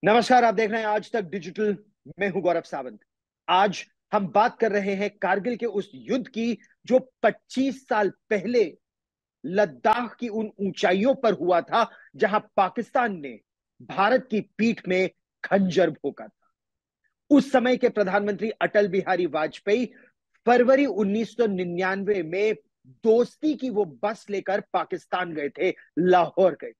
नमस्कार। आप देख रहे हैं आज तक डिजिटल। मैं हूं गौरव सावंत। आज हम बात कर रहे हैं कारगिल के उस युद्ध की जो 25 साल पहले लद्दाख की उन ऊंचाइयों पर हुआ था जहां पाकिस्तान ने भारत की पीठ में खंजर भोंका था। उस समय के प्रधानमंत्री अटल बिहारी वाजपेयी फरवरी 1999 में दोस्ती की वो बस लेकर पाकिस्तान गए थे, लाहौर गए।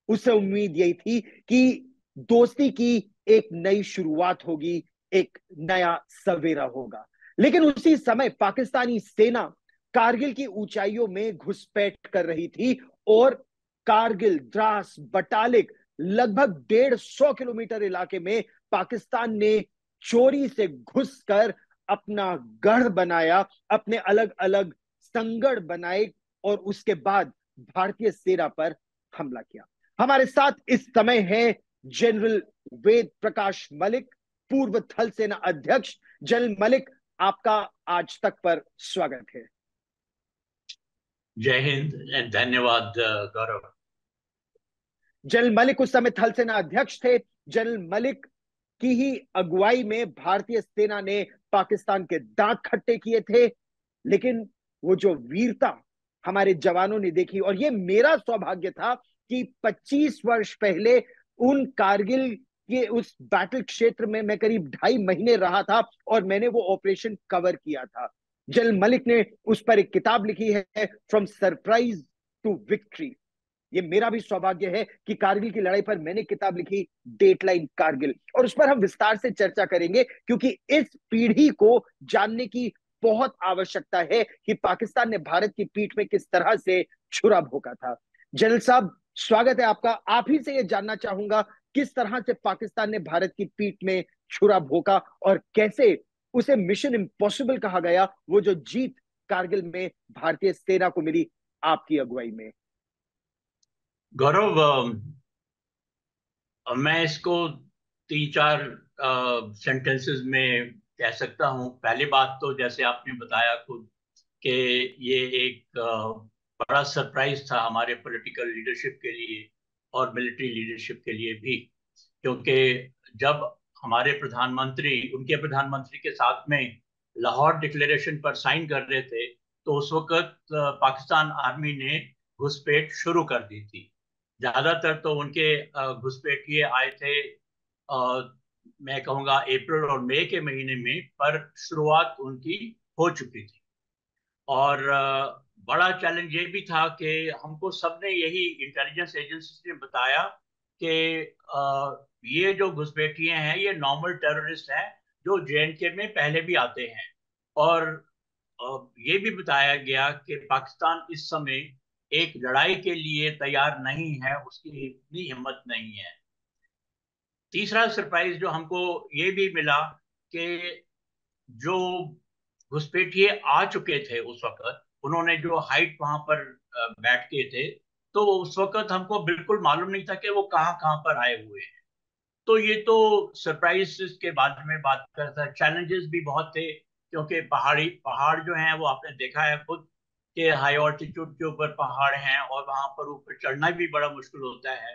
उससे उम्मीद यही थी कि दोस्ती की एक नई शुरुआत होगी, एक नया सवेरा होगा। लेकिन उसी समय पाकिस्तानी सेना कारगिल की ऊंचाइयों में घुसपैठ कर रही थी और कारगिल, द्रास, बटालिक लगभग 150 किलोमीटर इलाके में पाकिस्तान ने चोरी से घुसकर अपना गढ़ बनाया, अपने अलग अलग संगढ़ बनाए और उसके बाद भारतीय सेना पर हमला किया। हमारे साथ इस समय है जनरल वेद प्रकाश मलिक, पूर्व थल सेना अध्यक्ष। जनरल मलिक, आपका आज तक पर स्वागत है। जय हिंद एंड धन्यवाद गौरव। जनरल मलिक उस समय थल सेना अध्यक्ष थे। जनरल मलिक की ही अगुवाई में भारतीय सेना ने पाकिस्तान के दांत खट्टे किए थे। लेकिन वो जो वीरता हमारे जवानों ने देखी, और ये मेरा सौभाग्य था कि 25 वर्ष पहले उन कारगिल के उस बैटल क्षेत्र में मैं करीब 2.5 महीने रहा था और मैंने वो ऑपरेशन कवर किया था। जनरल मलिक ने उस पर एक किताब लिखी है, फ्रॉम सरप्राइज टू विक्ट्री। ये मेरा भी सौभाग्य है कि कारगिल की लड़ाई पर मैंने किताब लिखी, डेटलाइन कारगिल, और उस पर हम विस्तार से चर्चा करेंगे क्योंकि इस पीढ़ी को जानने की बहुत आवश्यकता है कि पाकिस्तान ने भारत की पीठ में किस तरह से छुरा भोंका था। जनरल साहब, स्वागत है आपका। आप ही से ये जानना चाहूंगा किस तरह से पाकिस्तान ने भारत की पीठ में छुरा भोंका और कैसे उसे मिशन इम्पॉसिबल कहा गया, वो जो जीत कारगिल में भारतीय सेना को मिली आपकी अगुवाई में। गौरव, मैं इसको तीन चार सेंटेंसेस में कह सकता हूँ। पहली बात तो जैसे आपने बताया खुद कि ये एक बड़ा सरप्राइज था हमारे पॉलिटिकल लीडरशिप के लिए और मिलिट्री लीडरशिप के लिए भी, क्योंकि जब हमारे प्रधानमंत्री उनके प्रधानमंत्री के साथ में लाहौर डिक्लेरेशन पर साइन कर रहे थे तो उस वक्त पाकिस्तान आर्मी ने घुसपैठ शुरू कर दी थी। ज्यादातर तो उनके घुसपैठिए आए थे, मैं कहूँगा अप्रैल और मई के महीने में, पर शुरुआत उनकी हो चुकी थी। और बड़ा चैलेंज ये भी था कि हमको सबने यही इंटेलिजेंस एजेंसी ने बताया कि ये जो घुसपैठिए हैं ये नॉर्मल टेररिस्ट हैं जो जेएनके में पहले भी आते हैं। और ये भी बताया गया कि पाकिस्तान इस समय एक लड़ाई के लिए तैयार नहीं है, उसकी इतनी हिम्मत नहीं है। तीसरा सरप्राइज जो हमको ये भी मिला कि जो घुसपैठिए आ चुके थे उस वक्त, उन्होंने जो हाइट वहां पर बैठ के थे, तो उस वक्त हमको बिल्कुल मालूम नहीं था कि वो कहाँ कहाँ पर आए हुए हैं। तो ये तो सरप्राइज के बारे में बात करता है। चैलेंजेस भी बहुत थे क्योंकि पहाड़ जो हैं वो आपने देखा है खुद कि हाई ऑल्टीट्यूड के ऊपर पहाड़ हैं और वहां पर ऊपर चढ़ना भी बड़ा मुश्किल होता है।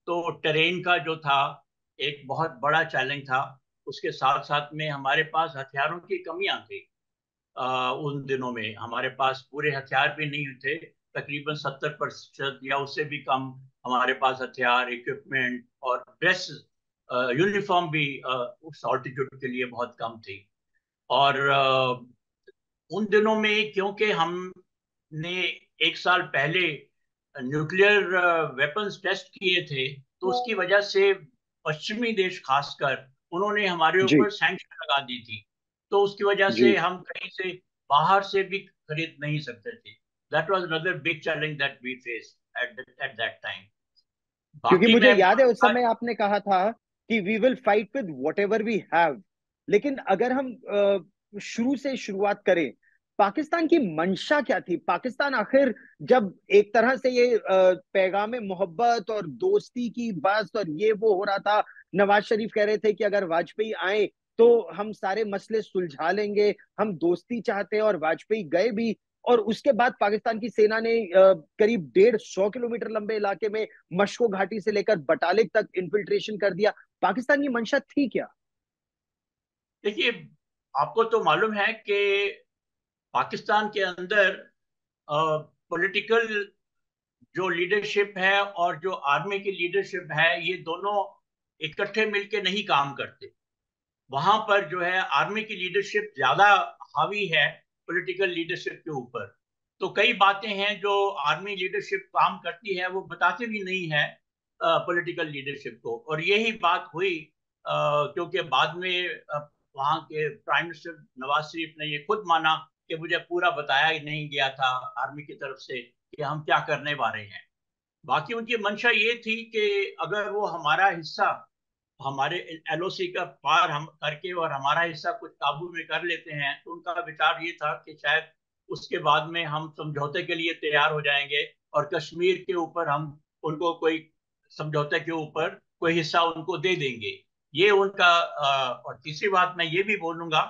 तो ट्रेन का जो था एक बहुत बड़ा चैलेंज था। उसके साथ साथ में हमारे पास हथियारों की कमियां थी। उन दिनों में हमारे पास पूरे हथियार भी नहीं थे। तकरीबन 70% या उससे भी कम हमारे पास हथियार, इक्विपमेंट और ड्रेस, यूनिफॉर्म भी उस ऑल्टीट्यूड के लिए बहुत कम थी। और उन दिनों में क्योंकि हमने एक साल पहले न्यूक्लियर वेपन्स टेस्ट किए थे, तो उसकी वजह से पश्चिमी देश खासकर उन्होंने हमारे जी ऊपर सैंक्शन लगा दी थी। तो उसकी वजह जी। से हम कहीं से बाहर से भी खरीद नहीं सकते थे। That was another big challenge that we face at that time. क्योंकि बाकी मुझे मैं याद है उस बोलूंगा। समय आपने कहा था कि we will fight with whatever we have. लेकिन अगर हम शुरू से शुरुआत करें, पाकिस्तान की मंशा क्या थी? पाकिस्तान आखिर जब एक तरह से ये पैगाम मोहब्बत और दोस्ती की बस और ये वो हो रहा था, नवाज शरीफ कह रहे थे कि अगर वाजपेयी आए तो हम सारे मसले सुलझा लेंगे, हम दोस्ती चाहते हैं, और वाजपेयी गए भी। और उसके बाद पाकिस्तान की सेना ने करीब 150 किलोमीटर लंबे इलाके में मशको घाटी से लेकर बटालिक तक इन्फिल्ट्रेशन कर दिया। पाकिस्तान की मंशा थी क्या? देखिए, आपको तो मालूम है कि पाकिस्तान के अंदर पॉलिटिकल जो लीडरशिप है और जो आर्मी की लीडरशिप है, ये दोनों इकट्ठे मिलके नहीं काम करते। वहां पर जो है आर्मी की लीडरशिप ज्यादा हावी है पॉलिटिकल लीडरशिप के ऊपर। तो कई बातें हैं जो आर्मी लीडरशिप काम करती है वो बताते भी नहीं है पॉलिटिकल लीडरशिप को। और यही बात हुई क्योंकि बाद में वहाँ के प्राइम मिनिस्टर नवाज शरीफ ने ये खुद माना कि मुझे पूरा बताया ही नहीं गया था आर्मी की तरफ से कि हम क्या करने वाले हैं। बाकी उनकी मंशा ये थी कि अगर वो हमारा हिस्सा, हमारे एलओसी का पार हम करके और हमारा हिस्सा कुछ काबू में कर लेते हैं, तो उनका विचार ये था कि शायद उसके बाद में हम समझौते के लिए तैयार हो जाएंगे और कश्मीर के ऊपर हम उनको कोई समझौते के ऊपर कोई हिस्सा उनको दे देंगे। ये उनका और तीसरी बात मैं ये भी बोलूंगा,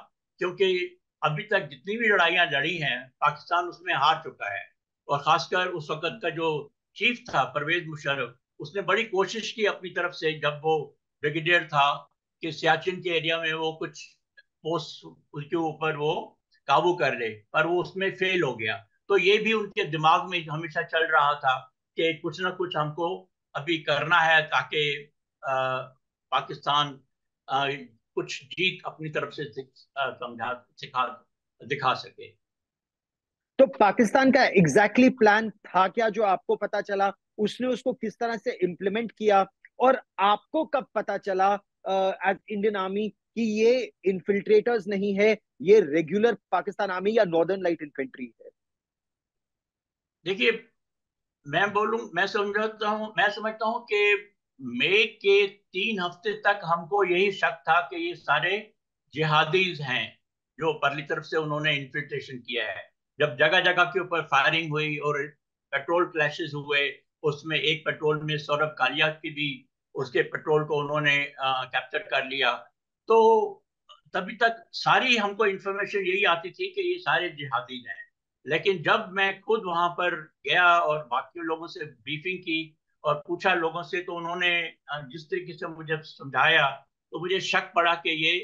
क्योंकि अभी तक जितनी भी लड़ाइयां लड़ी हैं पाकिस्तान उसमें हार चुका है। और खासकर उस वक्त का जो चीफ था परवेज मुशर्रफ, उसने बड़ी कोशिश की अपनी तरफ से जब वो ब्रिगेडियर था कि सियाचिन के एरिया में वो कुछ पोस्ट उसके ऊपर वो काबू कर ले, पर वो उसमें फेल हो गया। तो ये भी उनके दिमाग में हमेशा चल रहा था कि कुछ ना कुछ हमको अभी करना है ताकि पाकिस्तान कुछ जीत अपनी तरफ से समझा सिखा दिखा सके। तो पाकिस्तान का एग्जैक्टली प्लान था क्या जो आपको पता चला? उसने उसको किस तरह से इम्प्लीमेंट किया? और आपको कब पता चला एज इंडियन आर्मी कि ये इन्फिल्ट्रेटर्स नहीं है, ये रेगुलर पाकिस्तान आर्मी या नॉर्दर्न लाइट इन्फेंट्री है? देखिए, मैं समझता हूँ कि मई के 3 हफ्ते तक हमको यही शक था कि ये सारे जिहादीज हैं जो परली तरफ से उन्होंने इन्फिल्ट्रेशन किया है। जब जगह जगह के ऊपर फायरिंग हुई और पेट्रोल क्लैशेस हुए, उसमें एक पेट्रोल में सौरभ कालिया की भी, उसके पेट्रोल को उन्होंने कैप्चर कर लिया। तो तभी तक सारी हमको इंफॉर्मेशन यही आती थी कि ये सारे जिहादीज हैं। लेकिन जब मैं खुद वहां पर गया और बाकी लोगों से ब्रीफिंग की और पूछा लोगों से, तो उन्होंने जिस तरीके से मुझे समझाया, तो मुझे शक पड़ा कि ये,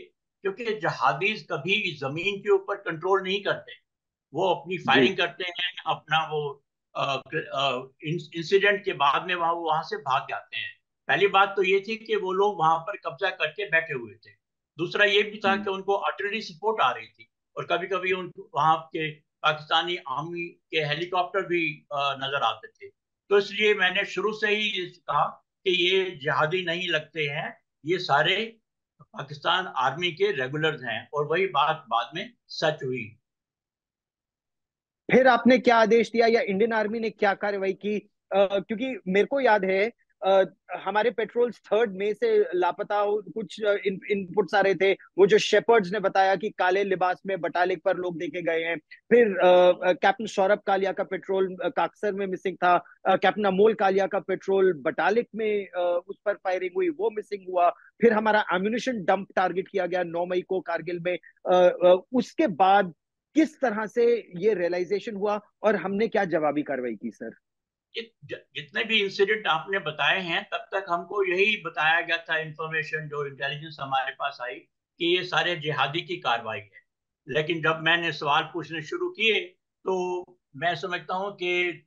क्योंकि जहादीज कभी जमीन के ऊपर कंट्रोल नहीं करते, वो अपनी जी। फायरिंग करते हैं, अपना वो इंसिडेंट के बाद में वहां से भाग जाते हैं। पहली बात तो ये थी कि वो लोग वहां पर कब्जा करके बैठे हुए थे। दूसरा ये भी था कि उनको आर्टिलरी सपोर्ट आ रही थी और कभी कभी उन वहां के पाकिस्तानी आर्मी के हेलीकॉप्टर भी नजर आते थे। तो इसलिए मैंने शुरू से ही ये कहा कि ये जिहादी नहीं लगते हैं, ये सारे पाकिस्तान आर्मी के रेगुलर्स हैं। और वही बात बाद में सच हुई। फिर आपने क्या आदेश दिया या इंडियन आर्मी ने क्या कार्रवाई की? क्योंकि मेरे को याद है अ, हमारे पेट्रोल्स 3 मई से लापता कुछ इनपुट्स आ रहे थे। वो जो शेपर्ड्स ने बताया कि काले लिबास में बटालिक पर लोग देखे गए हैं। फिर कैप्टन सौरभ कालिया का पेट्रोल काकसर में मिसिंग था। कैप्टन अमोल कालिया का पेट्रोल बटालिक में उस पर फायरिंग हुई, वो मिसिंग हुआ। फिर हमारा एम्यूनिशन डंप टारगेट किया गया 9 मई को कारगिल में। उसके बाद किस तरह से ये रियलाइजेशन हुआ और हमने क्या जवाबी कार्रवाई की, सर? जितने भी इंसिडेंट आपने बताए हैं तब तक हमको यही बताया गया था, इंफॉर्मेशन जो इंटेलिजेंस हमारे पास आई, कि ये सारे जिहादी की कार्रवाई है। लेकिन जब मैंने सवाल पूछने शुरू किए, तो मैं समझता हूँ कि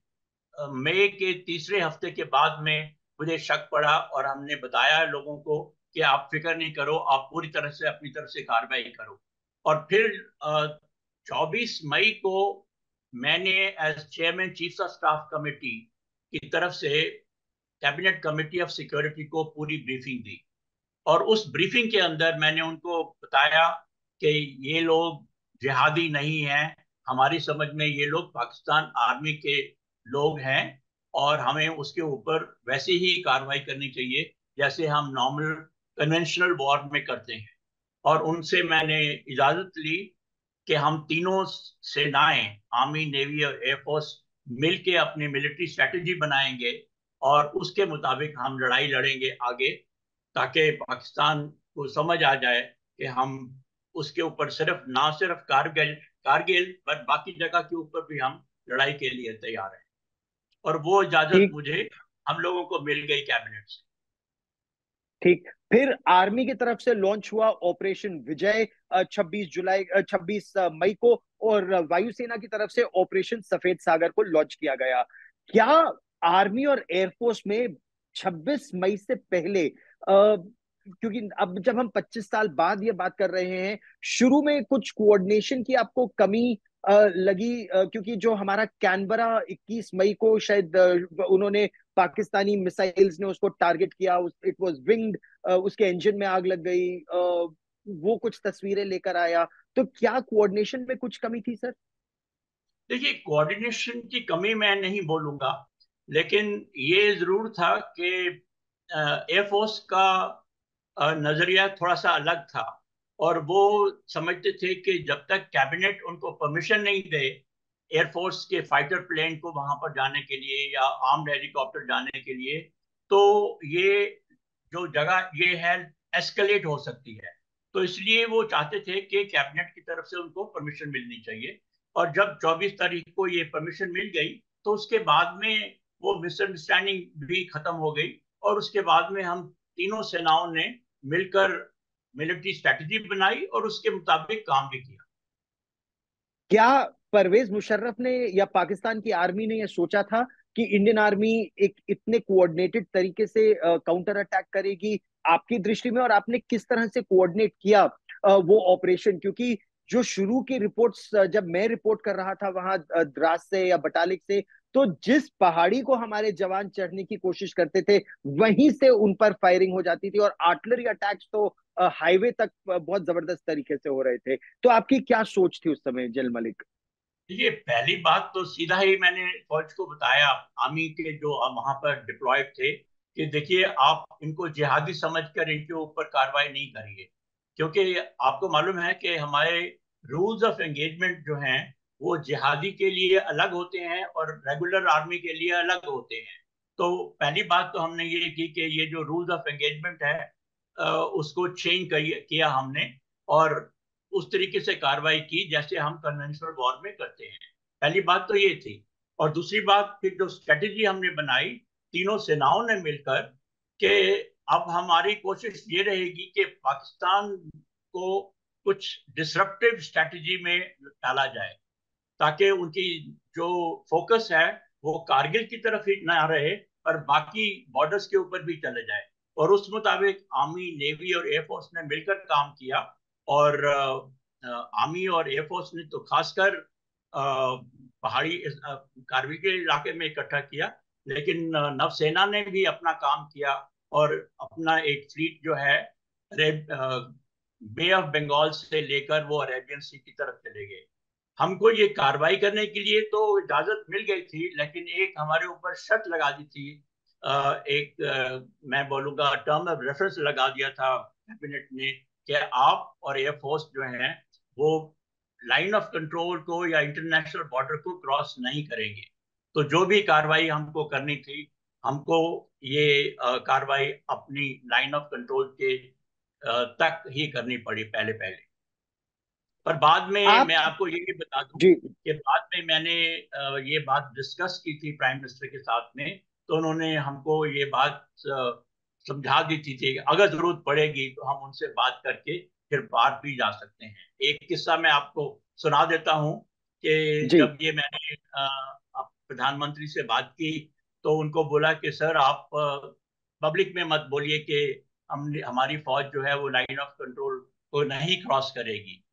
मई के तीसरे हफ्ते के बाद में मुझे शक पड़ा और हमने बताया लोगों को कि आप फिक्र नहीं करो, आप पूरी तरह से अपनी तरफ से कार्रवाई करो। और फिर 24 मई को मैंने as chairman chief of staff committee की तरफ से कैबिनेट कमेटी ऑफ सिक्योरिटी को पूरी ब्रीफिंग दी। और उस ब्रीफिंग के अंदर मैंने उनको बताया कि ये लोग जिहादी नहीं हैं, हमारी समझ में ये लोग पाकिस्तान आर्मी के लोग हैं और हमें उसके ऊपर वैसे ही कार्रवाई करनी चाहिए जैसे हम नॉर्मल कन्वेंशनल वॉर में करते हैं। और उनसे मैंने इजाजत ली कि हम तीनों सेनाएं, आर्मी, नेवी और एयरफोर्स, मिलके अपनी मिलिट्री स्ट्रेटेजी बनाएंगे और उसके मुताबिक हम लड़ाई लड़ेंगे आगे, ताकि पाकिस्तान को समझ आ जाए कि हम उसके ऊपर सिर्फ ना सिर्फ कारगिल कारगिल, बट बाकी जगह के ऊपर भी हम लड़ाई के लिए तैयार हैं। और वो इजाजत ठीक। मुझे, हम लोगों को मिल गई कैबिनेट से। ठीक। फिर आर्मी की तरफ से लॉन्च हुआ ऑपरेशन विजय 26 मई को, और वायुसेना की तरफ से ऑपरेशन सफेद सागर को लॉन्च किया गया। क्या आर्मी और एयरफोर्स में 26 मई से पहले, क्योंकि अब जब हम 25 साल बाद ये बात कर रहे हैं, शुरू में कुछ कोऑर्डिनेशन की आपको कमी लगी? क्योंकि जो हमारा कैनबरा 21 मई को शायद उन्होंने पाकिस्तानी मिसाइल्स ने उसको टारगेट किया, इट वाज विंग्ड, उसके इंजन में आग लग गई, वो कुछ तस्वीरें लेकर आया। तो क्या कोऑर्डिनेशन में कुछ कमी थी सर? देखिए, कोऑर्डिनेशन की कमी मैं नहीं बोलूंगा, लेकिन ये जरूर था कि एयरफोर्स का नजरिया थोड़ा सा अलग था। और वो समझते थे कि जब तक कैबिनेट उनको परमिशन नहीं दे एयरफोर्स के फाइटर प्लेन को वहां पर जाने के लिए या आर्म्ड हेलीकॉप्टर जाने के लिए, तो ये जो जगह ये है एस्केलेट हो सकती है। तो इसलिए वो चाहते थे कि कैबिनेट की तरफ से उनको परमिशन मिलनी चाहिए। और जब 24 तारीख को ये परमिशन मिल गई, तो उसके बाद में वो मिसअंडरस्टैंडिंग भी खत्म हो गई। और उसके बाद में हम तीनों सेनाओं ने मिलकर मिलिट्री स्ट्रेटजी बनाई और उसके मुताबिक काम भी किया। क्या परवेज मुशर्रफ ने या पाकिस्तान की आर्मी ने यह सोचा था कि इंडियन आर्मी एक इतने कोऑर्डिनेटेड तरीके से काउंटर अटैक करेगी आपकी दृष्टि में? और आपने किस तरह से कोऑर्डिनेट किया वो ऑपरेशन? क्योंकि जो शुरू की रिपोर्ट्स, जब मैं रिपोर्ट कर रहा था वहां द्रास से या बटालिक से, तो जिस पहाड़ी को हमारे जवान चढ़ने की कोशिश करते थे, वहीं से उन पर फायरिंग हो जाती थी, और आर्टिलरी अटैक्स तो हाईवे तक बहुत जबरदस्त तरीके से हो रहे थे। तो आपकी क्या सोच थी उस समय, जल मलिक? ये पहली बात तो सीधा ही मैंने फौज को बताया, आर्मी के जो वहां पर डिप्लॉयड थे, कि देखिए आप इनको जिहादी समझकर इनके ऊपर कार्रवाई नहीं करिए। क्योंकि आपको मालूम है कि हमारे रूल्स ऑफ एंगेजमेंट जो हैं वो जिहादी के लिए अलग होते हैं और रेगुलर आर्मी के लिए अलग होते हैं। तो पहली बात तो हमने ये की कि ये जो रूल्स ऑफ एंगेजमेंट है उसको चेंज किया हमने, और उस तरीके से कार्रवाई की जैसे हम कन्वेंशनल वॉर में करते हैं। पहली बात तो ये थी। और दूसरी बात, फिर जो स्ट्रेटेजी हमने बनाई तीनों सेनाओं ने मिलकर, कि अब हमारी कोशिश ये रहेगी कि पाकिस्तान को कुछ डिसरप्टिव स्ट्रेटेजी में डाला जाए, ताकि उनकी जो फोकस है वो कारगिल की तरफ ही ना रहे, पर बाकी बॉर्डर्स के ऊपर भी चले जाए। और उस मुताबिक आर्मी, नेवी और एयरफोर्स ने मिलकर काम किया। और आर्मी और एयरफोर्स ने तो खासकर पहाड़ी कारगिल के इलाके में इकट्ठा किया, लेकिन नौसेना ने भी अपना काम किया और अपना एक फ्लीट जो है बे ऑफ बंगाल से लेकर वो अरेबियन सी की तरफ चले गए। हमको ये कार्रवाई करने के लिए तो इजाजत मिल गई थी, लेकिन एक हमारे ऊपर शर्त लगा दी थी। एक मैं बोलूंगा टर्म ऑफ रेफरेंस लगा दिया था कैबिनेट ने, कि आप और एयरफोर्स जो है वो लाइन ऑफ कंट्रोल को या इंटरनेशनल बॉर्डर को क्रॉस नहीं करेंगे। तो जो भी कार्रवाई हमको करनी थी, हमको ये कार्रवाई अपनी लाइन ऑफ कंट्रोल के तक ही करनी पड़ी पहले पहले। पर बाद में आप। मैं आपको ये भी बता दूं जी। कि बाद में मैंने ये बात डिस्कस की थी प्राइम मिनिस्टर के साथ में। तो उन्होंने हमको ये बात समझा दी थी कि अगर जरूरत पड़ेगी तो हम उनसे बात करके फिर बात भी जा सकते हैं। एक किस्सा मैं आपको सुना देता हूँ कि जी। जब ये मैंने प्रधानमंत्री से बात की, तो उनको बोला कि सर आप पब्लिक में मत बोलिए कि हमारी फौज जो है वो लाइन ऑफ कंट्रोल को नहीं क्रॉस करेगी।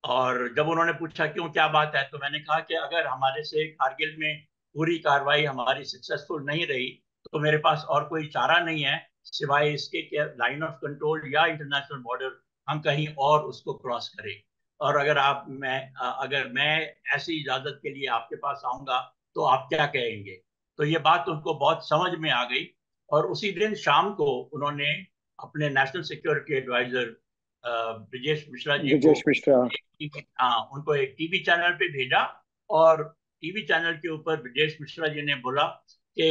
और जब उन्होंने पूछा क्यों, क्या बात है, तो मैंने कहा कि अगर हमारे से कारगिल में पूरी कार्रवाई हमारी सक्सेसफुल नहीं रही, तो मेरे पास और कोई चारा नहीं है सिवाय इसके कि लाइन ऑफ कंट्रोल या इंटरनेशनल बॉर्डर हम कहीं और उसको क्रॉस करें। और अगर मैं ऐसी इजाजत के लिए आपके पास आऊंगा तो आप क्या कहेंगे। तो ये बात उनको बहुत समझ में आ गई। और उसी दिन शाम को उन्होंने अपने national security adviser Brijesh Mishra ji को ब्रजेश मिश्रा। हाँ, उनको एक टीवी चैनल पे भेजा। और टीवी चैनल के ऊपर ब्रजेश मिश्रा जी ने बोला कि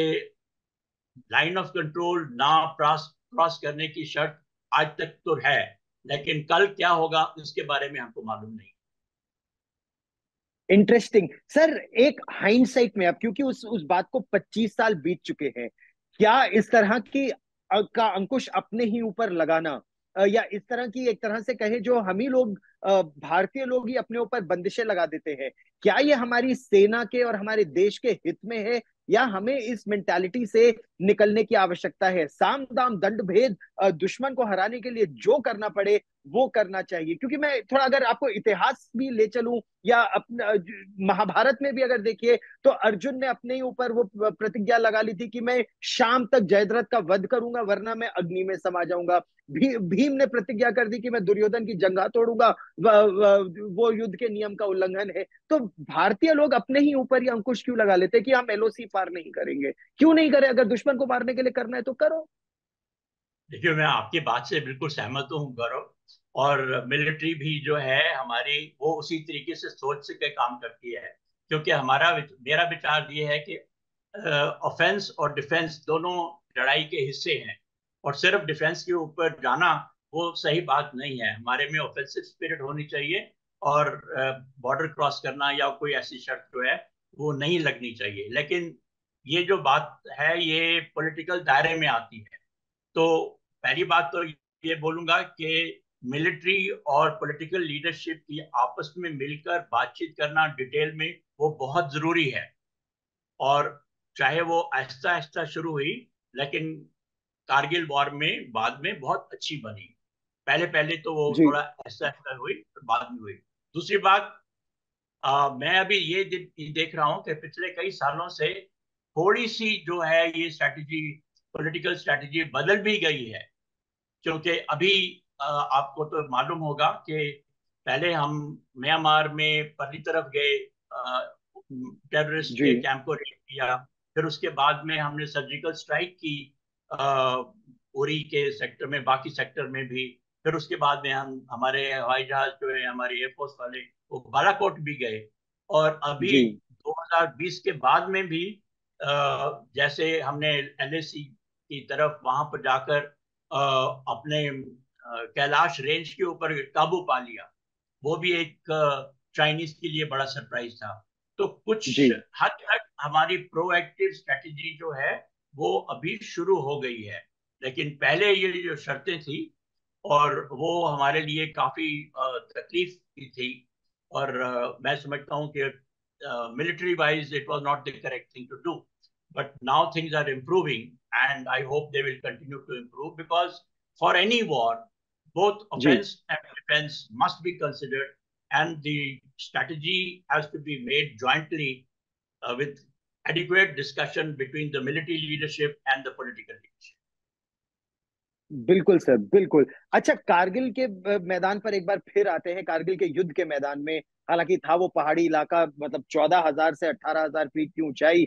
लाइन ऑफ कंट्रोल ना क्रॉस क्रॉस करने की शर्त आज तक तो है, लेकिन कल क्या होगा उसके बारे में हमको मालूम नहीं। Interesting sir. एक हाइंडसाइट में अब, क्योंकि उस बात को 25 साल बीत चुके हैं, क्या इस तरह की का अंकुश अपने ही ऊपर लगाना, या इस तरह की, एक तरह से कहे, जो हम ही लोग, भारतीय लोग ही अपने ऊपर बंदिशें लगा देते हैं, क्या ये हमारी सेना के और हमारे देश के हित में है, या हमें इस मेंटालिटी से निकलने की आवश्यकता है? साम दाम दंड भेद, दुश्मन को हराने के लिए जो करना पड़े वो करना चाहिए। क्योंकि मैं थोड़ा अगर आपको इतिहास भी ले चलूं, या अपना महाभारत में भी अगर देखिए, तो अर्जुन ने अपने ही ऊपर वो प्रतिज्ञा लगा ली थी कि मैं शाम तक जयद्रथ का वध करूंगा, वरना मैं अग्नि में समा जाऊंगा। भीम ने प्रतिज्ञा कर दी कि मैं दुर्योधन की जंघा तोड़ूंगा, वो युद्ध के नियम का उल्लंघन है। तो भारतीय लोग अपने ही ऊपर ही अंकुश क्यों लगा लेते हैं कि हम एलओसी पार नहीं करेंगे? क्यों नहीं करें? अगर दुश्मन को मारने के लिए करना है तो करो। देखिए, मैं आपकी बात से बिल्कुल सहमत हूँ गौरव। और मिलिट्री भी जो है हमारी, वो उसी तरीके से सोच के काम करती है। क्योंकि मेरा विचार ये है कि ऑफेंस और डिफेंस दोनों लड़ाई के हिस्से हैं। और सिर्फ डिफेंस के ऊपर जाना वो सही बात नहीं है। हमारे में ऑफेंसिव स्पिरिट होनी चाहिए, और बॉर्डर क्रॉस करना या कोई ऐसी शर्त जो है वो नहीं लगनी चाहिए। लेकिन ये जो बात है ये पॉलिटिकल दायरे में आती है। तो पहली बात तो ये बोलूंगा कि मिलिट्री और पॉलिटिकल लीडरशिप की आपस में मिलकर बातचीत करना डिटेल में वो बहुत जरूरी है। और चाहे वो आहिस्ता आहिस्ता शुरू हुई, लेकिन कारगिल वॉर में बाद में बहुत अच्छी बनी। पहले पहले तो वो जी थोड़ा आहिस्ता आहिस्ता हुई, और बाद में हुई। दूसरी बात, मैं अभी ये देख रहा हूँ कि पिछले कई सालों से थोड़ी सी जो है ये स्ट्रैटेजी, पॉलिटिकल स्ट्रैटेजी बदल भी गई है। क्योंकि अभी आपको तो मालूम होगा कि पहले हम म्यांमार में पहली तरफ गए, टेररिस्ट जी के कैंप को रेड किया। फिर उसके बाद में हमने सर्जिकल स्ट्राइक की उरी के सेक्टर में, बाकी सेक्टर में भी। फिर उसके बाद में हमारे हवाई जहाज जो है, हमारे एयरफोर्स वाले, वो बालाकोट भी गए। और अभी जी 2020 के बाद में भी जैसे हमने एलएसी की तरफ वहां पर जाकर अपने कैलाश रेंज के ऊपर काबू पा लिया। वो भी एक चाइनीज के लिए बड़ा सरप्राइज था। तो कुछ जी हद तक हमारी प्रोएक्टिव स्ट्रेटेजी जो है वो अभी शुरू हो गई है। लेकिन पहले ये जो शर्तें थी, और वो हमारे लिए काफी तकलीफ की थी। और मैं समझता हूँ कि military wise it was not the correct thing to do. But now things are improving, and I hope they will continue to improve, because for any war both जी offense and defense must be considered, and the strategy has to be made jointly, with adequate discussion between the military leadership and the political leadership. बिल्कुल sir, बिल्कुल। अच्छा, कारगिल के मैदान पर एक बार फिर आते हैं। कारगिल के युद्ध के मैदान में, हालांकि था वो पहाड़ी इलाका, मतलब 14,000 से 18,000 फीट की ऊंचाई,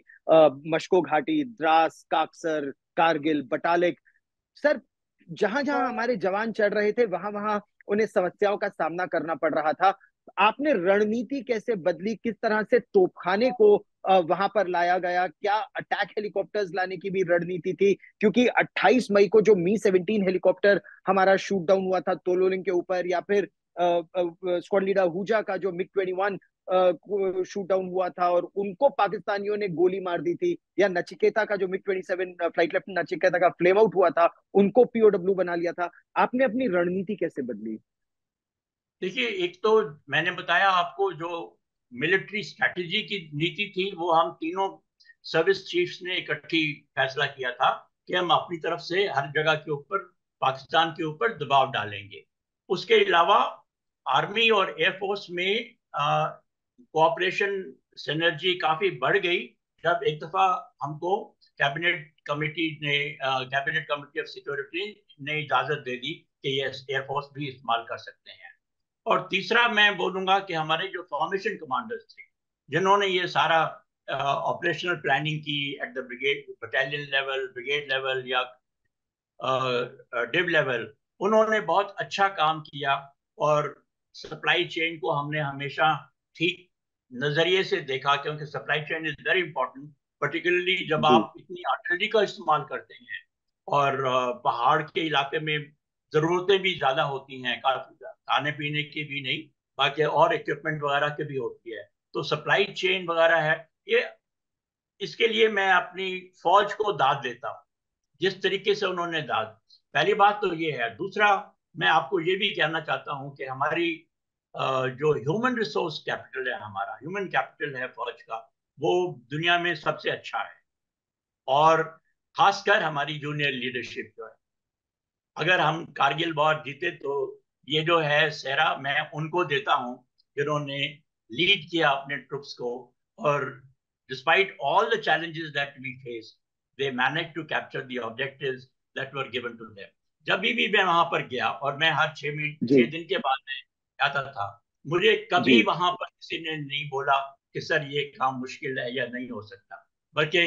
मशको घाटी, द्रास, काकसर, कारगिल, बटालिक। सर, जहां जहां हमारे जवान चढ़ रहे थे, वहां वहां उन्हें समस्याओं का सामना करना पड़ रहा था। आपने रणनीति कैसे बदली? किस तरह से तोपखाने को वहां पर लाया गया? क्या अटैक हेलीकॉप्टर्स लाने की भी रणनीति थी? क्योंकि 28 मई को जो मी 17 हेलीकॉप्टर हमारा शूट डाउन हुआ था तोलोलिंग के ऊपर, या फिर स्क्वाड लीडर हुजा का जो मिग 21 शूट डाउन हुआ था और उनको पाकिस्तानियों ने गोली मार दी थी, या नचिकेता का जो मिग 27 फ्लाइट लेफ्टिनेंट नचिकेता का फ्लेम आउट हुआ था, उनको पीओडब्ल्यू बना लिया था। आपने अपनी रणनीति कैसे बदली? देखिए, एक तो मैंने बताया आपको, जो मिलिट्री स्ट्रैटेजी की नीति थी वो हम तीनों सर्विस चीफ्स ने इकट्ठी फैसला किया था कि हम अपनी तरफ से हर जगह के ऊपर, पाकिस्तान के ऊपर दबाव डालेंगे। उसके अलावा आर्मी और एयरफोर्स में कोऑपरेशन सिनर्जी काफी बढ़ गई जब एक दफा हमको कैबिनेट कमेटी ऑफ सिक्योरिटी ने इजाजत दे दी कि ये एयरफोर्स भी इस्तेमाल कर सकते हैं। और तीसरा मैं बोलूंगा कि हमारे जो फॉर्मेशन कमांडर्स थे, जिन्होंने ये सारा ऑपरेशनल प्लानिंग की at the brigade, battalion level, brigade level या डिव लेवल, उन्होंने बहुत अच्छा काम किया। और सप्लाई चेन को हमने हमेशा ठीक नजरिए से देखा, क्योंकि supply chain is very important, particularly जब जी आप इतनी आर्टिलरी का इस्तेमाल करते हैं। और पहाड़ के इलाके में जरूरतें भी ज्यादा होती हैं, काफी खाने पीने की भी नहीं, बाकी और इक्विपमेंट वगैरह की भी होती है। तो सप्लाई चेन वगैरह है ये, इसके लिए मैं अपनी फौज को दाद देता हूँ जिस तरीके से उन्होंने दाद। पहली बात तो ये है। दूसरा, मैं आपको ये भी कहना चाहता हूँ कि हमारी जो ह्यूमन रिसोर्स कैपिटल है, हमारा ह्यूमन कैपिटल है फौज का, वो दुनिया में सबसे अच्छा है। और खासकर हमारी जूनियर लीडरशिप जो है, अगर हम कारगिल वॉर जीते तो ये जो है सेहरा मैं उनको देता हूँ जिन्होंने लीड किया अपने ट्रुप्स को। और despite all the challenges that we face, they manage to capture the objectives that were given to them. जब भी मैं वहां पर गया, और मैं हर 6 दिन के बाद में आता था, मुझे जी कभी वहां पर किसी ने नहीं बोला कि सर ये काम मुश्किल है या नहीं हो सकता। बल्कि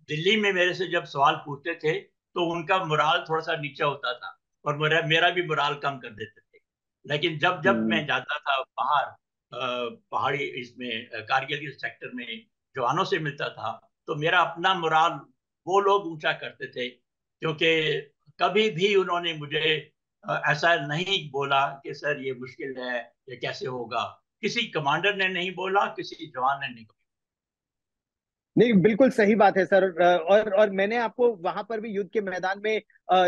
दिल्ली में मेरे से जब सवाल पूछते थे तो उनका मुराल थोड़ा सा नीचा होता था और मेरा भी मुराल कम कर देते थे। लेकिन जब जब हम्म, मैं जाता था बाहर पहाड़ी इसमें कारगिल के सेक्टर में जवानों से मिलता था, तो मेरा अपना मुराल वो लोग ऊंचा करते थे, क्योंकि कभी भी उन्होंने मुझे ऐसा नहीं बोला कि सर ये मुश्किल है, ये कैसे होगा। किसी कमांडर ने नहीं बोला, किसी जवान ने नहीं बोला। नहीं, बिल्कुल सही बात है सर। और मैंने आपको वहां पर भी युद्ध के मैदान में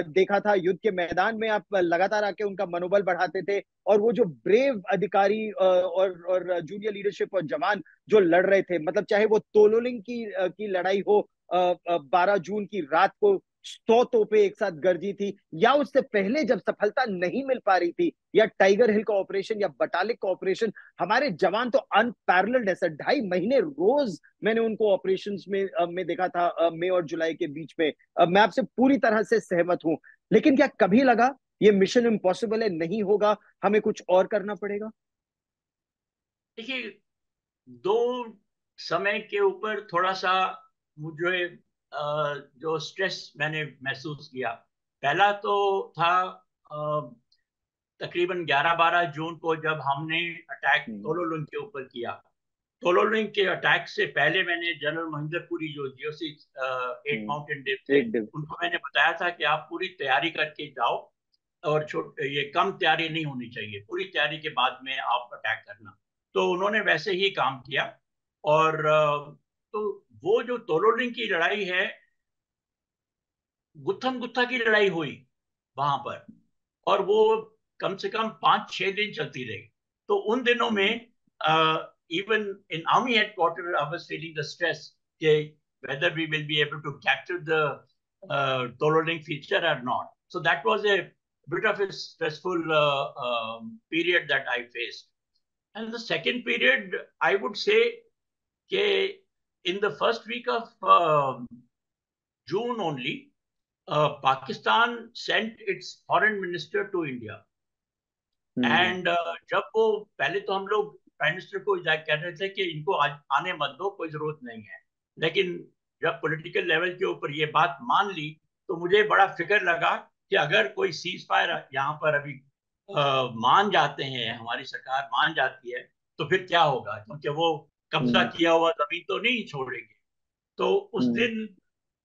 देखा था। युद्ध के मैदान में आप लगातार आके उनका मनोबल बढ़ाते थे, और वो जो ब्रेव अधिकारी और जूनियर लीडरशिप और जवान जो लड़ रहे थे, मतलब चाहे वो तोलोलिंग की लड़ाई हो 12 जून की रात को 100 तोपें एक साथ गरजी थी, या उससे पहले जब सफलता नहीं मिल पा रही थी, या टाइगर हिल का ऑपरेशन या बटालिक का ऑपरेशन, हमारे जवान तो अनपैरेलल्ड है सर। 2.5 महीने रोज मैंने उनको ऑपरेशंस में देखा था, मई और जुलाई के बीच में। मैं आपसे पूरी तरह से सहमत हूं। लेकिन क्या कभी लगा ये मिशन इम्पॉसिबल है, नहीं होगा, हमें कुछ और करना पड़ेगा? देखिए, दो समय के ऊपर थोड़ा सा मुझे जो स्ट्रेस मैंने महसूस किया, पहला तो था तकरीबन 11-12 जून को जब हमने अटैक हम्म, तोलोलुंग के ऊपर किया। तोलोलुंग के अटैक से पहले मैंने जनरल महेंद्रपुरी जो जीओसी 8 माउंटेन डिव थे, एक दिन। उनको मैंने बताया था कि आप पूरी तैयारी करके जाओ, और ये कम तैयारी नहीं होनी चाहिए, पूरी तैयारी के बाद में आप अटैक करना। तो उन्होंने वैसे ही काम किया। और तो वो जो तोलोलिंग की लड़ाई है, गुत्थम गुत्था की लड़ाई हुई वहां पर, और वो कम से कम 5-6 दिन चलती रही। तो उन दिनों में हम्म, even in army headquarters I was feeling the stress कि whether we will be able to capture the Tololing feature or not. So that was a bit of a stressful period that I faced. And the second period, I would say कि in the first week of June only, Pakistan sent its foreign minister to India. Hmm, and जब वो पहले तो हम लोग prime minister को कह रहे थे कि इनको आने मत दो, कोई जरूरत नहीं है। लेकिन जब पॉलिटिकल लेवल के ऊपर ये बात मान ली, तो मुझे बड़ा फिक्र लगा कि अगर कोई सीज फायर यहाँ पर अभी मान जाते हैं, हमारी सरकार मान जाती है, तो फिर क्या होगा, क्योंकि वो कब्जा हम्म, किया हुआ जमीन तो नहीं छोड़ेंगे। तो उस हम्म, दिन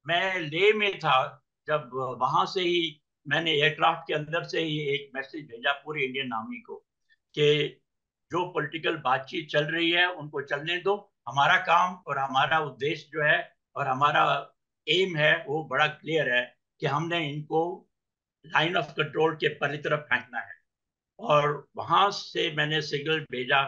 मैं ले में था, जब वहां से ही मैंने एयरक्राफ्ट के अंदर से ही एक मैसेज भेजा पूरी इंडियन आर्मी को कि जो पॉलिटिकल बातचीत चल रही है उनको चलने दो। हमारा काम और हमारा उद्देश्य जो है और हमारा एम है वो बड़ा क्लियर है कि हमने इनको लाइन ऑफ कंट्रोल के परे तरफ फेंकना है। और वहां से मैंने सिग्नल भेजा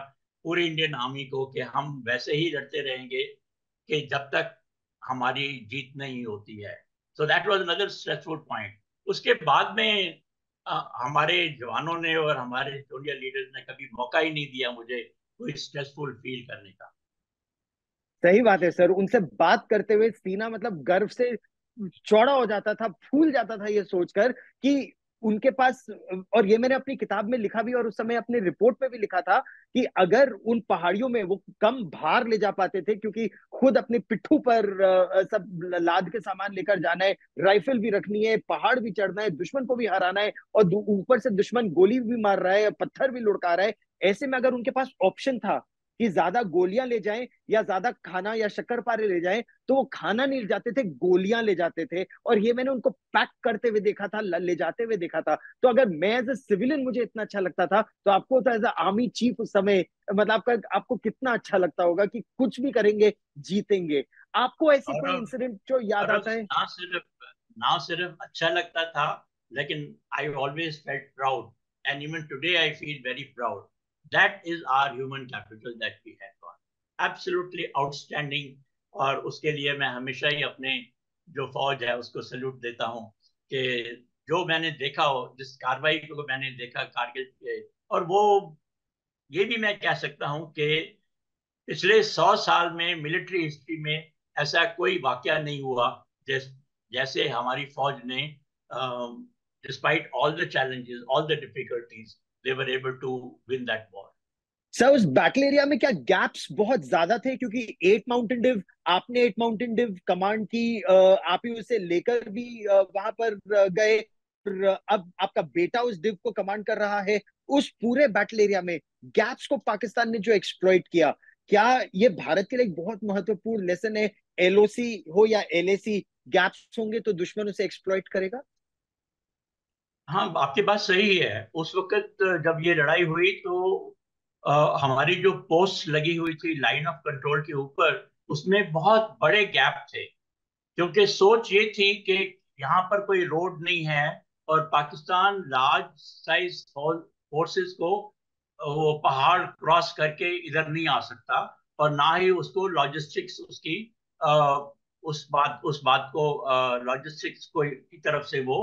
पूरी इंडियन आर्मी को कि हम वैसे ही लड़ते रहेंगे कि जब तक हमारी जीत नहीं होती है। So that was another stressful point. उसके बाद में हमारे जवानों ने और हमारे जूनियर लीडर्स ने कभी मौका ही नहीं दिया मुझे कोई स्ट्रेसफुल फील करने का। सही बात है सर। उनसे बात करते हुए सीना मतलब गर्व से चौड़ा हो जाता था, फूल जाता था ये सोचकर कि उनके पास। और ये मैंने अपनी किताब में लिखा भी, और उस समय अपने रिपोर्ट में भी लिखा था कि अगर उन पहाड़ियों में वो कम भार ले जा पाते थे, क्योंकि खुद अपने पिट्ठू पर सब लाद के सामान लेकर जाना है, राइफल भी रखनी है, पहाड़ भी चढ़ना है, दुश्मन को भी हराना है, और ऊपर से दुश्मन गोली भी मार रहा है, पत्थर भी लुढ़का रहा है। ऐसे में अगर उनके पास ऑप्शन था कि ज्यादा गोलियां ले जाएं या ज्यादा खाना या शक्करपारे ले जाएं, तो वो खाना नहीं ले जाते थे, गोलियां ले जाते थे। और ये मैंने उनको पैक करते हुए देखा था, ले जाते हुए देखा था। तो अगर मैं एज ए सिविलियन मुझे इतना अच्छा लगता था, तो आपको तो एज ए आर्मी चीफ उस समय, मतलब आपको कितना अच्छा लगता होगा कि कुछ भी करेंगे, जीतेंगे। आपको ऐसी और कोई इंसिडेंट जो याद और आता है? ना सिर्फ अच्छा लगता था, लेकिन I always felt proud, and even today I feel very proud. That is our human capital that we have got, absolutely outstanding. और उसके लिए मैं हमेशा ही अपने जो फौज है उसको सैल्यूट देता हूँ कि जो मैंने देखा हो, जिस कार्रवाई को मैंने देखा कारगिल के, और वो ये भी मैं कह सकता हूँ कि पिछले 100 साल में मिलिट्री हिस्ट्री में ऐसा कोई वाकया नहीं हुआ जैसे हमारी फौज ने, despite all the challenges, all the difficulties, they were able to win that war. Sir, उस बैटल एरिया में क्या गैप्स बहुत ज्यादा थे? क्योंकि एट माउंटेन डिव, आपने एट माउंटेन डिव कमांड की, आप ही उसे लेकर भी वहां पर गए, और अब आपका बेटा उस डिव को कमांड कर रहा है। उस पूरे बैटल एरिया में गैप्स को पाकिस्तान ने जो एक्सप्लॉइट किया, क्या ये भारत के लिए एक बहुत महत्वपूर्ण लेसन है? एलओसी हो या एलएसी, गैप्स होंगे तो दुश्मन उसे एक्सप्लॉइट करेगा। हाँ, आपकी बात सही है। उस वक्त जब ये लड़ाई हुई तो हमारी जो पोस्ट लगी हुई थी लाइन ऑफ कंट्रोल के ऊपर, उसमें बहुत बड़े गैप थे। क्योंकि सोच ये थी कि यहाँ पर कोई रोड नहीं है, और पाकिस्तान लार्ज साइज फोर्सेस को वो पहाड़ क्रॉस करके इधर नहीं आ सकता, और ना ही उसको लॉजिस्टिक्स उसकी उस बात को लॉजिस्टिक्स को की तरफ से वो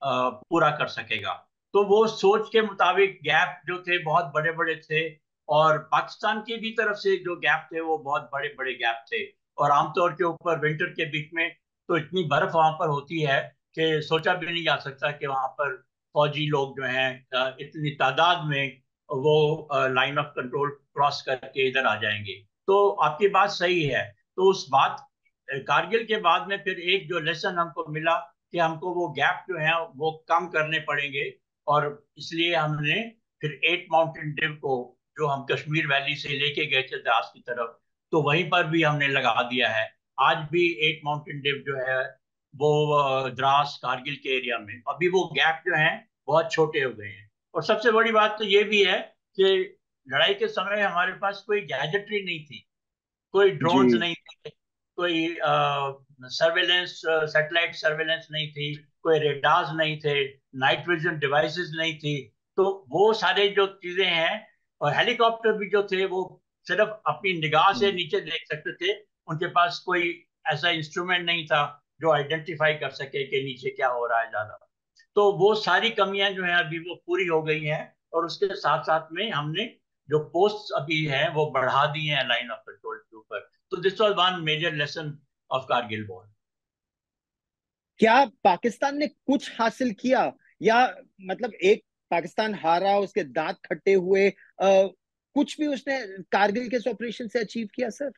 पूरा कर सकेगा। तो वो सोच के मुताबिक गैप जो थे बहुत बड़े बड़े थे, और पाकिस्तान की भी तरफ से जो गैप थे वो बहुत बड़े बड़े गैप थे। और आमतौर के ऊपर विंटर के बीच में तो इतनी बर्फ वहां पर होती है कि सोचा भी नहीं जा सकता कि वहां पर फौजी लोग जो हैं इतनी तादाद में वो लाइन ऑफ कंट्रोल क्रॉस करके इधर आ जाएंगे। तो आपकी बात सही है। तो उस बात कारगिल के बाद में फिर एक जो लेसन हमको मिला कि हमको वो गैप जो है वो कम करने पड़ेंगे, और इसलिए हमने फिर एट माउंटेन डिव को, जो हम कश्मीर वैली से लेके गए थे द्रास की तरफ, तो वहीं पर भी हमने लगा दिया है। आज भी एट माउंटेन डिव जो है वो द्रास कारगिल के एरिया में, अभी वो गैप जो है बहुत छोटे हो गए हैं। और सबसे बड़ी बात तो ये भी है कि लड़ाई के समय हमारे पास कोई गैजेटरी नहीं थी, कोई जी। ड्रोन्स नहीं थे, कोई सर्वेलेंस, सैटेलाइट सर्वेलेंस नहीं थी, कोई रेडार्स नहीं थे, नाइट विजन डिवाइसेस नहीं थी। तो वो सारे जो चीजें हैं, और हेलीकॉप्टर भी जो थे वो सिर्फ अपनी निगाह से नीचे देख सकते थे। उनके पास कोई ऐसा इंस्ट्रूमेंट नहीं था जो आइडेंटिफाई कर सके कि नीचे क्या हो रहा है ज्यादा। तो वो सारी कमियां जो है अभी वो पूरी हो गई हैं, और उसके साथ साथ में हमने जो पोस्ट अभी है वो बढ़ा दी है लाइन ऑफ कंट्रोल के ऊपर। तो this was one major lesson of Kargil war. क्या पाकिस्तान ने कुछ हासिल किया, या मतलब एक पाकिस्तान हारा, उसके दांत खट्टे हुए, कुछ भी उसने कारगिल के इस ऑपरेशन से अचीव किया सर?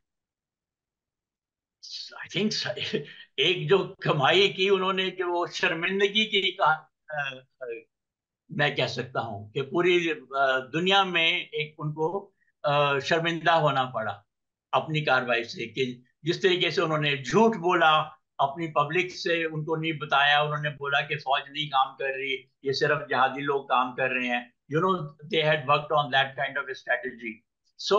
आई थिंक एक जो कमाई की उन्होंने, कि वो शर्मिंदगी की मैं कह सकता हूँ कि पूरी दुनिया में एक उनको शर्मिंदा होना पड़ा अपनी कार्रवाई से, कि जिस तरीके से उन्होंने झूठ बोला, अपनी पब्लिक से उनको नहीं बताया। उन्होंने बोला कि फौज नहीं काम कर रही, ये सिर्फ जहादी लोग काम कर रहे हैं। They had worked on that kind of strategy. So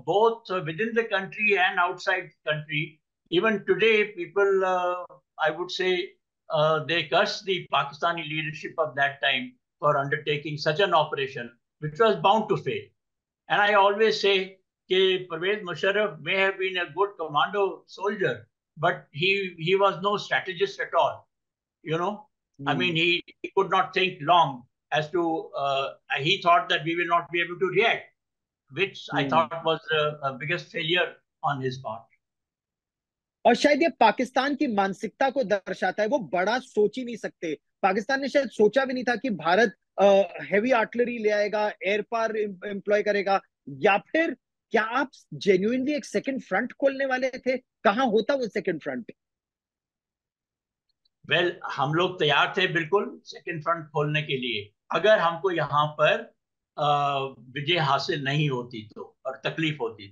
both with in the country and outside country, even today people, I would say, they curse the Pakistani leadership of that time for undertaking such an operation which was bound to fail. And I always say that Pervez Musharraf may have been a good commando soldier, but he was no strategist at all. You know, I mean, he could not think long as to, he thought that we will not be able to react, which I hmm. thought was a biggest failure on his part. और शायद ये पाकिस्तान की मानसिकता को दर्शाता है, वो बड़ा सोच ही नहीं सकते। पाकिस्तान ने शायद सोचा भी नहीं था कि भारत हैवी आर्टिलरी ले आएगा, एयर पावर एम्प्लॉय करेगा, या फिर क्या आप जेन्युइनली एक सेकंड फ्रंट खोलने वाले थे? कहाँ होता वो सेकंड फ्रंट? वेल हम लोग तैयार थे बिल्कुल सेकेंड फ्रंट खोलने के लिए, अगर हमको यहाँ पर विजय हासिल नहीं होती तो और तकलीफ होती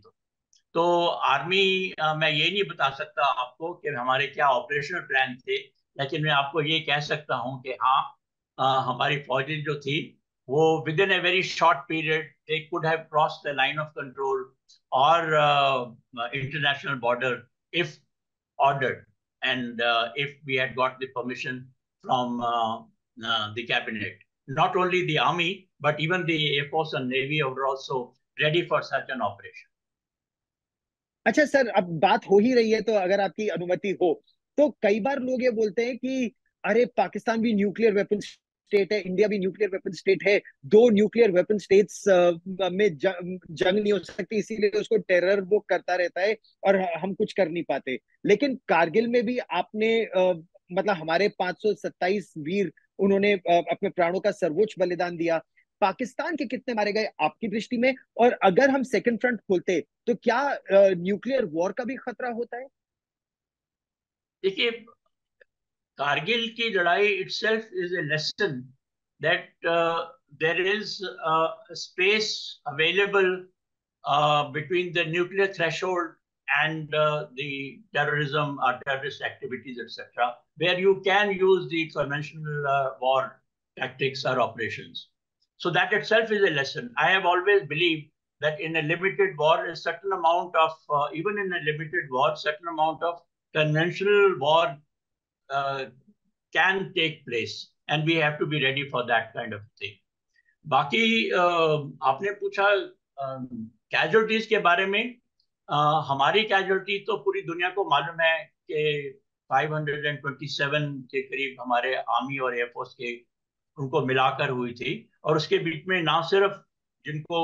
तो आर्मी, मैं ये नहीं बता सकता आपको कि हमारे क्या ऑपरेशनल प्लान थे, लेकिन मैं आपको ये कह सकता हूँ कि हाँ, हमारी फौजें जो थी वो within a very short period they could have cross the line of control और international border if ordered, and if we had got the permission from the cabinet. Not only the army, but even the Air Force and Navy were also ready for such an operation. अच्छा sir, अब बात हो ही रही है तो अगर आपकी अनुमति हो, तो कई बार लोग ये बोलते हैं कि अरे पाकिस्तान भी न्यूक्लियर वेपन स्टेट है, इंडिया भी न्यूक्लियर वेपन स्टेट है, दो न्यूक्लियर वेपन स्टेट्स में जंग नहीं हो सकती, इसीलिए उसको टेरर वो करता रहता है और हम कुछ कर नहीं पाते। लेकिन कारगिल में भी आपने मतलब हमारे 527 वीर, उन्होंने अपने प्राणों का सर्वोच्च बलिदान दिया। पाकिस्तान के कितने मारे गए आपकी दृष्टि में? और अगर हम सेकंड फ्रंट खोलते तो क्या न्यूक्लियर वॉर का भी खतरा होता है? देखिए, कारगिल की लड़ाई itself is a lesson that there is space available between the nuclear threshold and the terrorism or terrorist activities, etc., where you can use the conventional war tactics or operations. So that itself is a lesson. I have always believed that in a limited war, a certain amount of, even in a limited war, certain amount of conventional war uh, can take place, and we have to be ready for that kind of thing. बाकी आपने पूछा casualties के बारे में। हमारी casualty तो पूरी दुनिया को मालूम है कि 527 के करीब हमारे आर्मी और एयरफोर्स के उनको मिलाकर हुई थी, और उसके बीच में ना सिर्फ जिनको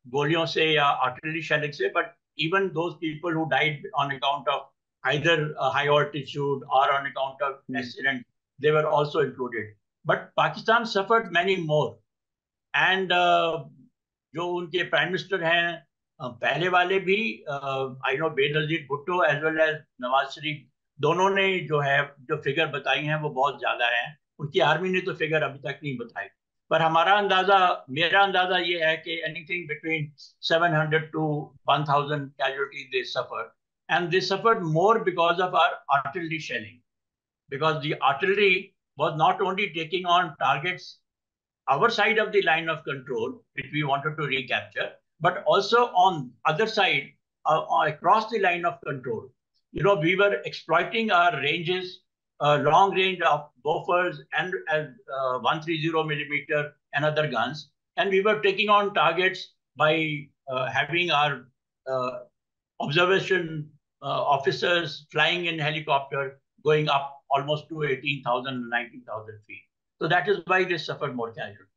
गोलियों से या आर्टिलरी शेलिंग से, but even those people who died on account of either high altitude or on account of accident, they were also included. But Pakistan suffered many more. And जो उनके प्राइम मिनिस्टर हैं पहले वाले भी, I know Benazir Bhutto as well as Nawaz Sharif, दोनों ने जो है जो फिगर बताई हैं वो बहुत ज्यादा है। उनकी आर्मी ने तो फिगर अभी तक नहीं बताई, पर हमारा अंदाजा, मेरा अंदाजा ये है कि anything between 700 to 1000 casualties they suffered, and they suffered more because of our artillery shelling, because the artillery was not only taking on targets our side of the line of control, which we wanted to recapture, but also on other side, across the line of control. You know, we were exploiting our ranges, long range of Bofors and 130 millimeter and other guns, and we were taking on targets by having our observation officers flying in helicopter going up almost to 18,000, 19,000 feet. So that is why they suffered more casualties.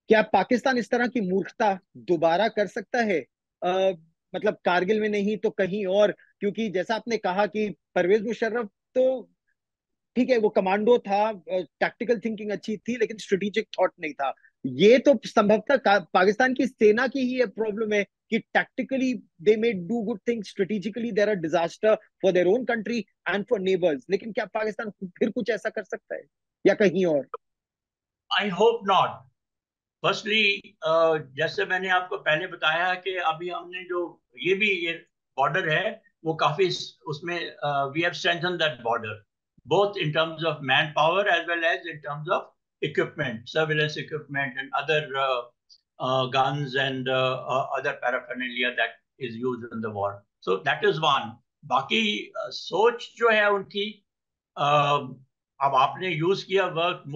क्या पाकिस्तान इस तरह की मूर्खता दोबारा कर सकता है? मतलब कारगिल में नहीं तो कहीं और? क्योंकि जैसा आपने कहा कि परवेज मुशर्रफ तो ठीक है, वो कमांडो था, टैक्टिकल थिंकिंग अच्छी थी, लेकिन स्ट्रेटेजिक थॉट नहीं था। ये तो संभवतः पाकिस्तान की सेना की ही प्रॉब्लम है कि tactically they may do good things, strategically there are disaster for their own country and for neighbours. लेकिन क्या पाकिस्तान फिर कुछ ऐसा कर सकता है या कहीं और? I hope not. फर्स्टली, जैसे मैंने आपको पहले बताया कि अभी हमने जो ये बॉर्डर है वो काफी उसमें we have strengthen that border, both in terms of manpower as well as in terms of equipment, surveillance equipment and other guns and other paraphernalia that is used in the war. So that is one. बाकी सोच जो है उनकी, अब आपने use किया word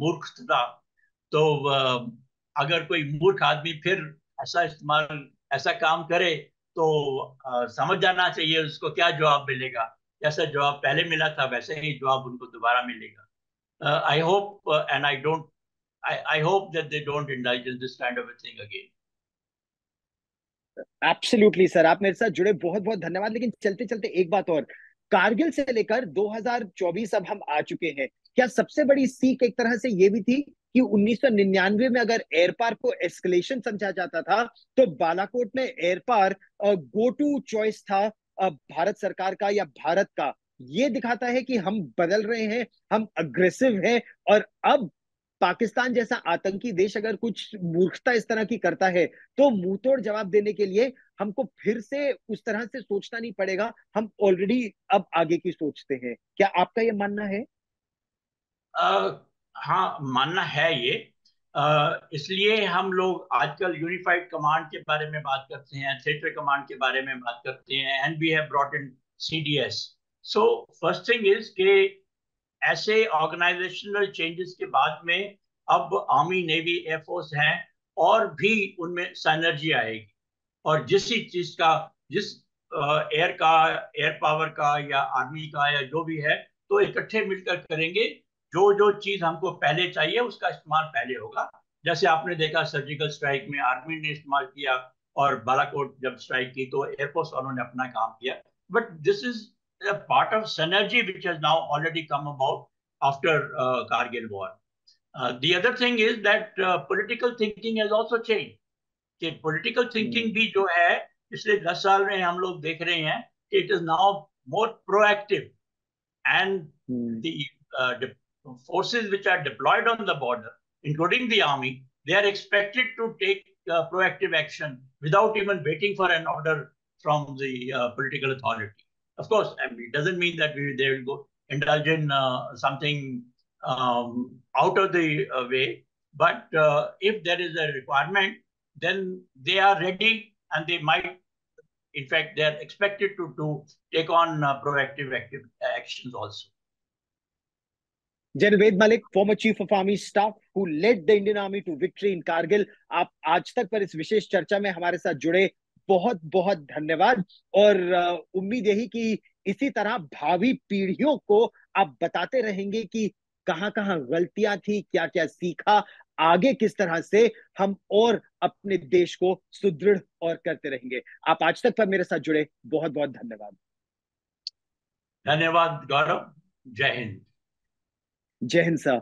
मूर्खता, तो अगर कोई मूर्ख आदमी फिर ऐसा काम करे तो समझ जाना चाहिए उसको क्या जवाब मिलेगा। जैसा जवाब पहले मिला था वैसे ही जवाब उनको दोबारा मिलेगा। I hope and I don't I hope that they don't indulge in this kind of a thing again. Absolutely sir, आप मेरे साथ जुड़े बहुत बहुत धन्यवाद। लेकिन चलते चलते एक बात और, कारगिल से लेकर 2024 अब हम आ चुके हैं। क्या सबसे बड़ी सीख एक तरह से ये भी थी कि 1999 में अगर एयर पार को एस्केलेशन समझा जाता था, तो बालाकोट में एयर पार गो टू चॉइस था भारत सरकार का या भारत का। ये दिखाता है कि हम बदल रहे हैं, हम अग्रेसिव हैं, और अब पाकिस्तान जैसा आतंकी देश अगर कुछ मूर्खता इस तरह की करता है तो मुंह तोड़ जवाब देने के लिए हमको फिर से उस तरह से सोचना नहीं पड़ेगा। हम ऑलरेडी अब आगे की सोचते हैं। क्या आपका ये मानना है? हाँ, मानना है ये। इसलिए हम लोग आजकल यूनिफाइड कमांड के बारे में बात करते हैं, थिएटर कमांड के बारे में बात करते हैं, and we have brought in CDS. So first thing is के ऐसे ऑर्गेनाइजेशनल चेंजेस के बाद में अब आर्मी, नेवी, एयरफोर्स हैं, और भी उनमें साइनर्जी आएगी। और जिस चीज का, जिस एयर का, एयर पावर का या आर्मी का या जो भी है, तो इकट्ठे मिलकर करेंगे। जो जो चीज हमको पहले चाहिए उसका इस्तेमाल पहले होगा। जैसे आपने देखा सर्जिकल स्ट्राइक में आर्मी ने इस्तेमाल किया, और बालाकोट जब स्ट्राइक की तो एयरफोर्स वालों ने अपना काम किया। But this is a part of synergy which has now already come about after Kargil war. The other thing is that political thinking has also changed. कि पॉलिटिकल थिंकिंग भी जो है पिछले 10 साल में हम लोग देख रहे हैं कि it is now more proactive, and the forces which are deployed on the border, including the army, they are expected to take proactive action without even waiting for an order from the political authority. Of course, I mean, it doesn't mean that they will go indulge in something out of the way, but if there is a requirement, then they are ready, and they might, in fact, they are expected to take on proactive actions also. General Malik, former chief of army staff who led the Indian army to victory in Kargil, आप आज तक पर इस विशेष चर्चा में हमारे साथ जुड़े, बहुत बहुत धन्यवाद। और उम्मीद यही कि इसी तरह भावी पीढ़ियों को आप बताते रहेंगे कि कहाँ कहाँ गलतियां थी, क्या क्या सीखा, आगे किस तरह से हम और अपने देश को सुदृढ़ और करते रहेंगे। आप आज तक पर मेरे साथ जुड़े, बहुत बहुत धन्यवाद। धन्यवाद गौरव। जय हिंद। जय हिंद सर।